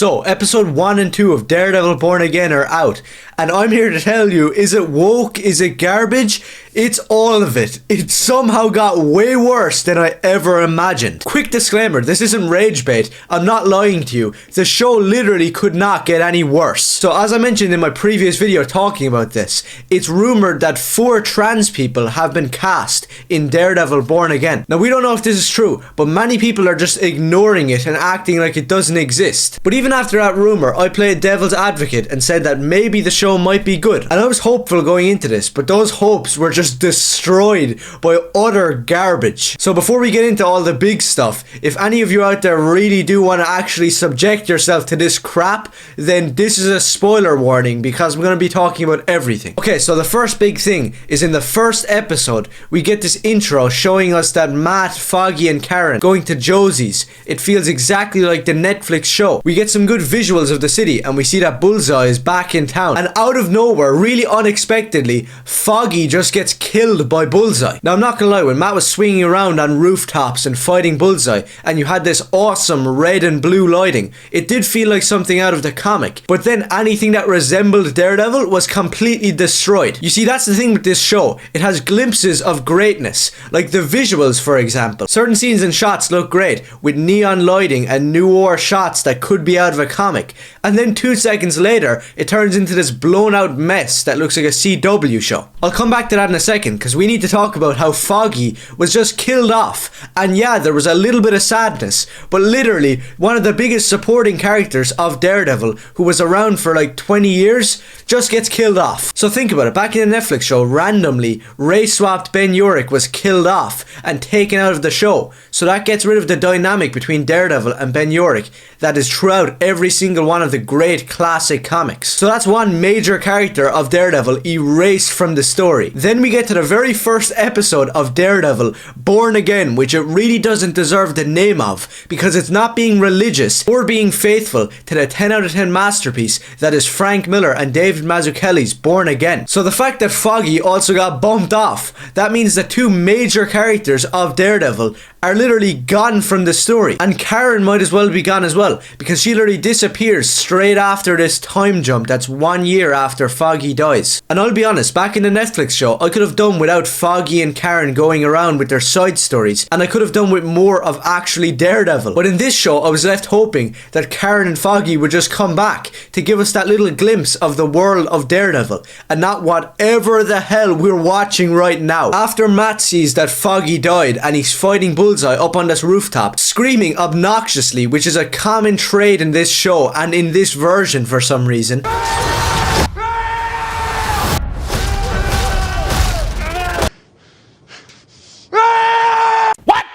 So, episode 1 and 2 of Daredevil Born Again are out, and I'm here to tell you, is it woke, is it garbage? It's all of it. It somehow got way worse than I ever imagined. Quick disclaimer, this isn't ragebait, I'm not lying to you. The show literally could not get any worse. So as I mentioned in my previous video talking about this, it's rumoured that 4 trans people have been cast in Daredevil Born Again. Now we don't know if this is true, but many people are just ignoring it and acting like it doesn't exist. But even after that rumour, I played devil's advocate and said that maybe the show might be good. And I was hopeful going into this, but those hopes were just destroyed by utter garbage. So before we get into all the big stuff, if any of you out there really do want to actually subject yourself to this crap, then this is a spoiler warning because we're going to be talking about everything. Okay, so the first big thing is in the first episode, we get this intro showing us that Matt, Foggy and Karen going to Josie's. It feels exactly like the Netflix show. We get some good visuals of the city and we see that Bullseye is back in town. And out of nowhere, really unexpectedly, Foggy just gets killed by Bullseye. Now I'm not gonna lie, when Matt was swinging around on rooftops and fighting Bullseye and you had this awesome red and blue lighting, it did feel like something out of the comic. But then anything that resembled Daredevil was completely destroyed. You see, that's the thing with this show. It has glimpses of greatness, like the visuals for example. Certain scenes and shots look great with neon lighting and noir shots that could be out of a comic. And then 2 seconds later, it turns into this blown out mess that looks like a CW show. I'll come back to that in a second because we need to talk about how Foggy was just killed off. And yeah, there was a little bit of sadness, but literally one of the biggest supporting characters of Daredevil, who was around for like 20 years, just gets killed off. So think about it, back in the Netflix show, randomly race-swapped Ben Urich was killed off and taken out of the show. So that gets rid of the dynamic between Daredevil and Ben Urich that is throughout every single one of the great classic comics. So that's one major character of Daredevil erased from the story. Then we get to the very first episode of Daredevil Born Again, which it really doesn't deserve the name of because it's not being religious or being faithful to the 10 out of 10 masterpiece that is Frank Miller and David Mazzucchelli's Born Again. So the fact that Foggy also got bumped off, that means the 2 major characters of Daredevil are literally gone from the story. And Karen might as well be gone as well because she literally disappears straight after this time jump that's 1 year after Foggy dies. And I'll be honest, back in the Netflix show, I could have done without Foggy and Karen going around with their side stories, and I could have done with more of actually Daredevil. But in this show, I was left hoping that Karen and Foggy would just come back to give us that little glimpse of the world of Daredevil, and not whatever the hell we're watching right now. After Matt sees that Foggy died and he's fighting Bullseye up on this rooftop, screaming obnoxiously, which is a common trait in this show and in this version for some reason.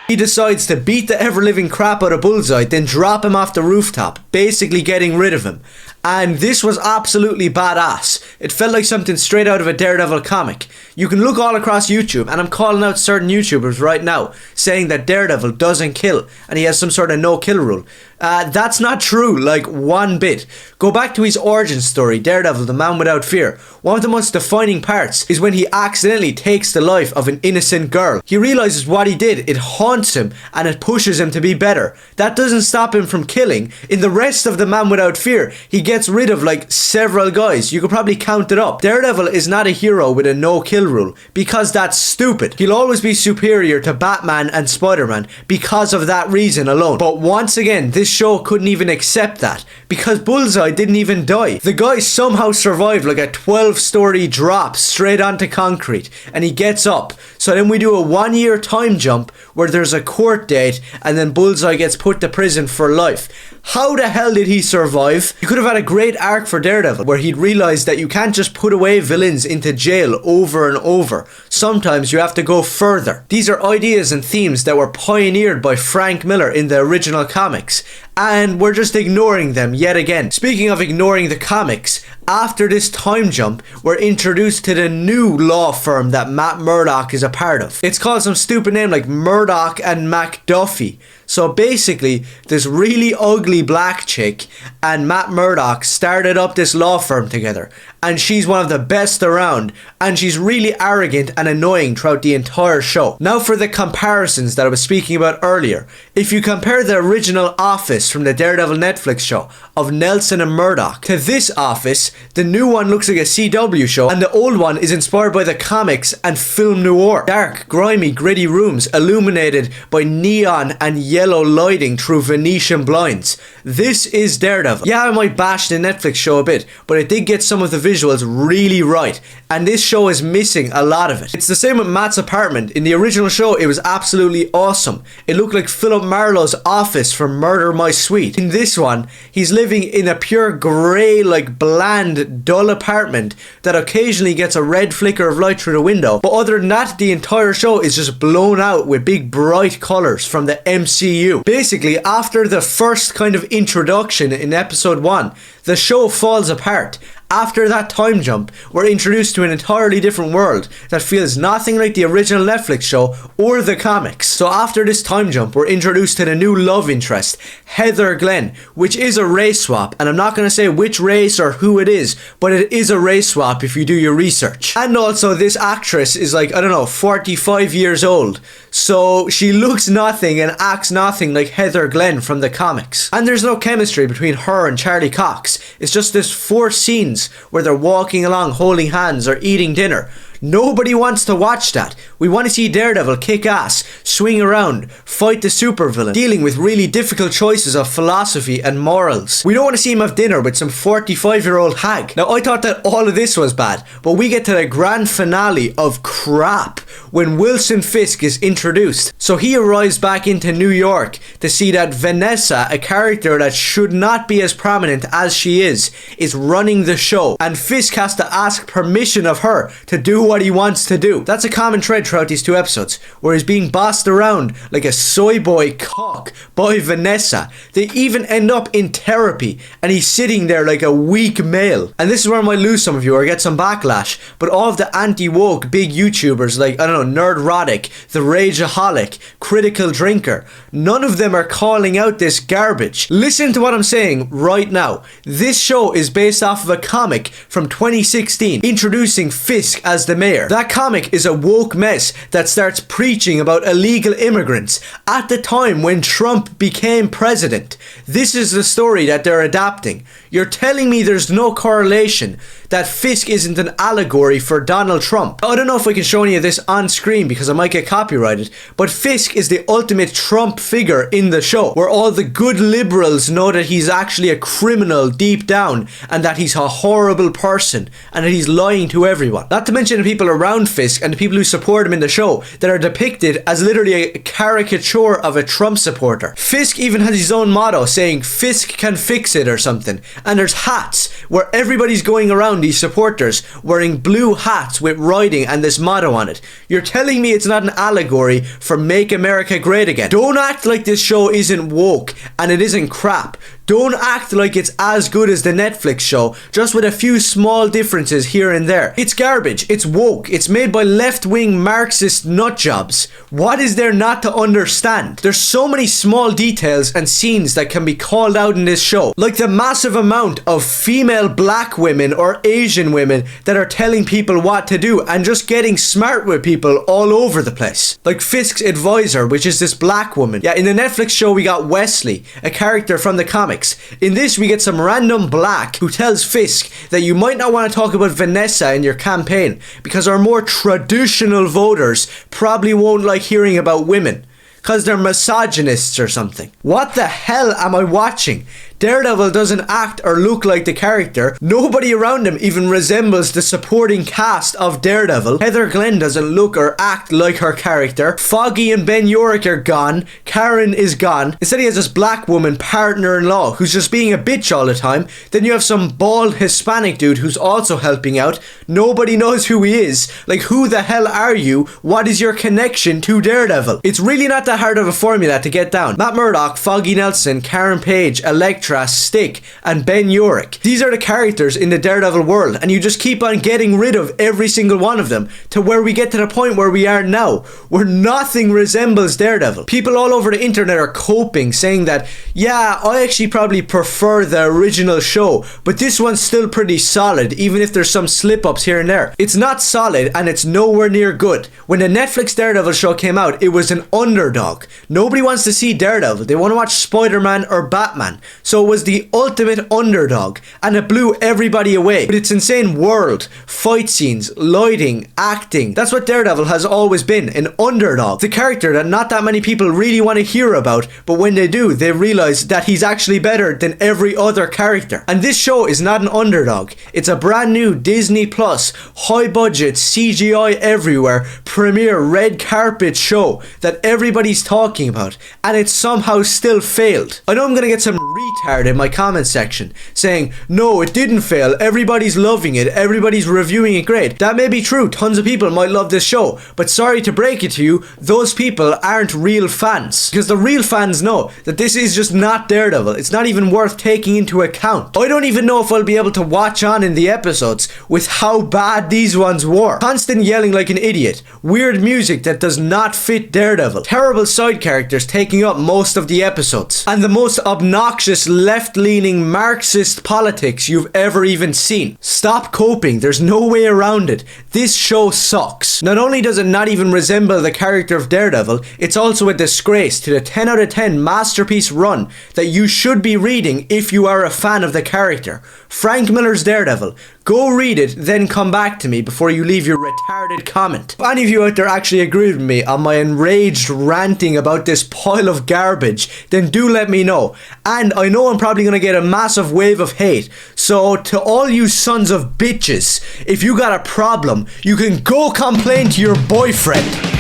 He decides to beat the ever-living crap out of Bullseye, then drop him off the rooftop, basically getting rid of him. And this was absolutely badass. It felt like something straight out of a Daredevil comic. You can look all across YouTube, and I'm calling out certain YouTubers right now, saying that Daredevil doesn't kill, and he has some sort of no-kill rule. That's not true, like one bit. Go back to his origin story, Daredevil, the Man Without Fear. One of the most defining parts is when he accidentally takes the life of an innocent girl. He realizes what he did, it haunts him, and it pushes him to be better. That doesn't stop him from killing. In the rest of the Man Without Fear, he gets rid of like several guys. You could probably count it up. Daredevil is not a hero with a no-kill rule, because that's stupid. He'll always be superior to Batman and Spider-Man because of that reason alone. But once again, this show couldn't even accept that because Bullseye didn't even die. The guy somehow survived like a 12-story drop straight onto concrete, and he gets up. So then we do a 1-year time jump where there's a court date and then Bullseye gets put to prison for life. How the hell did he survive? You could have had a great arc for Daredevil where he'd realize that you can't just put away villains into jail over and over. Sometimes you have to go further. These are ideas and themes that were pioneered by Frank Miller in the original comics, and we're just ignoring them yet again. Speaking of ignoring the comics, after this time jump, we're introduced to the new law firm that Matt Murdock is a part of. It's called some stupid name like Murdock and McDuffie. So basically, this really ugly black chick and Matt Murdock started up this law firm together, and she's one of the best around, and she's really arrogant and annoying throughout the entire show. Now for the comparisons that I was speaking about earlier. If you compare the original Office office from the Daredevil Netflix show of Nelson and Murdock to this office. The new one looks like a CW show, and the old one is inspired by the comics and film noir. Dark, grimy, gritty rooms illuminated by neon and yellow lighting through Venetian blinds. This is Daredevil. Yeah, I might bash the Netflix show a bit, but it did get some of the visuals really right, and this show is missing a lot of it. It's the same with Matt's apartment. In the original show, it was absolutely awesome. It looked like Philip Marlowe's office from Murder My Sweet. In this one, he's living in a pure grey, like bland, dull apartment that occasionally gets a red flicker of light through the window, but other than that, the entire show is just blown out with big bright colours from the MCU. Basically, after the first kind of introduction in episode 1, the show falls apart. After that time jump, we're introduced to an entirely different world that feels nothing like the original Netflix show or the comics. So after this time jump, we're introduced to the new love interest, Heather Glenn, which is a race swap, and I'm not going to say which race or who it is, but it is a race swap if you do your research. And also, this actress is like, I don't know, 45 years old, so she looks nothing and acts nothing like Heather Glenn from the comics. And there's no chemistry between her and Charlie Cox. It's just this 4 scenes where they're walking along holding hands or eating dinner. Nobody wants to watch that. We want to see Daredevil kick ass, swing around, fight the supervillain, dealing with really difficult choices of philosophy and morals. We don't want to see him have dinner with some 45-year-old hag. Now, I thought that all of this was bad, but we get to the grand finale of crap when Wilson Fisk is introduced. So he arrives back into New York to see that Vanessa, a character that should not be as prominent as she is running the show, and Fisk has to ask permission of her to do what he wants to do. That's a common thread throughout these 2 episodes, where he's being bossed around like a soy boy cock by Vanessa. They even end up in therapy, and he's sitting there like a weak male. And this is where I might lose some of you or get some backlash, but all of the anti-woke big YouTubers like, I don't know, Nerdrotic, The Rageaholic, Critical Drinker, none of them are calling out this garbage. Listen to what I'm saying right now. This show is based off of a comic from 2016 introducing Fisk as the mayor. That comic is a woke mess that starts preaching about illegal immigrants at the time when Trump became president. This is the story that they're adapting. You're telling me there's no correlation, that Fisk isn't an allegory for Donald Trump? I don't know if I can show any of this on screen because I might get copyrighted, but Fisk is the ultimate Trump figure in the show, where all the good liberals know that he's actually a criminal deep down, and that he's a horrible person, and that he's lying to everyone. Not to mention the people around Fisk and the people who support him in the show that are depicted as literally a caricature of a Trump supporter. Fisk even has his own motto saying Fisk can fix it or something, and there's hats where everybody's going around, these supporters wearing blue hats with writing and this motto on it. You're telling me it's not an allegory for Make America Great Again? Don't act like this show isn't woke and it isn't crap. Don't act like it's as good as the Netflix show, just with a few small differences here and there. It's garbage, it's woke, it's made by left-wing Marxist nutjobs. What is there not to understand? There's so many small details and scenes that can be called out in this show, like the massive amount of female black women or Asian women that are telling people what to do and just getting smart with people all over the place. Like Fisk's advisor, which is this black woman. Yeah, in the Netflix show we got Wesley, a character from the comics. In this, we get some random black who tells Fisk that you might not want to talk about Vanessa in your campaign because our more traditional voters probably won't like hearing about women because they're misogynists or something. What the hell am I watching? Daredevil doesn't act or look like the character. Nobody around him even resembles the supporting cast of Daredevil. Heather Glenn doesn't look or act like her character. Foggy and Ben Urich are gone. Karen is gone. Instead he has this black woman partner-in-law who's just being a bitch all the time. Then you have some bald Hispanic dude who's also helping out. Nobody knows who he is. Like, who the hell are you? What is your connection to Daredevil? It's really not that hard of a formula to get down. Matt Murdock, Foggy Nelson, Karen Page, Elektra, Elektra, Stick, and Ben Urich. These are the characters in the Daredevil world, and you just keep on getting rid of every single one of them to where we get to the point where we are now, where nothing resembles Daredevil. People all over the internet are coping, saying that, yeah, I actually probably prefer the original show, but this one's still pretty solid, even if there's some slip-ups here and there. It's not solid, and it's nowhere near good. When the Netflix Daredevil show came out, it was an underdog. Nobody wants to see Daredevil. They want to watch Spider-Man or Batman. So it was the ultimate underdog, and it blew everybody away. With its insane world, fight scenes, lighting, acting. That's what Daredevil has always been, an underdog. The character that not that many people really want to hear about, but when they do, they realize that he's actually better than every other character. And this show is not an underdog. It's a brand new Disney Plus, high budget, CGI everywhere, premiere red carpet show that everybody's talking about, and it somehow still failed. I know I'm gonna get some retard in my comment section saying, no, it didn't fail, everybody's loving it, everybody's reviewing it great. That may be true, tons of people might love this show, but sorry to break it to you, those people aren't real fans. Because the real fans know that this is just not Daredevil. It's not even worth taking into account. I don't even know if I'll be able to watch on in the episodes with how bad these ones were. Constant yelling like an idiot, weird music that does not fit Daredevil, terrible side characters taking up most of the episodes, and the most obnoxious left-leaning Marxist politics you've ever even seen. Stop coping, there's no way around it. This show sucks. Not only does it not even resemble the character of Daredevil, it's also a disgrace to the 10 out of 10 masterpiece run that you should be reading if you are a fan of the character. Frank Miller's Daredevil. Go read it, then come back to me before you leave your retarded comment. If any of you out there actually agree with me on my enraged ranting about this pile of garbage, then do let me know. And I know I'm probably going to get a massive wave of hate. So to all you sons of bitches, if you got a problem, you can go complain to your boyfriend.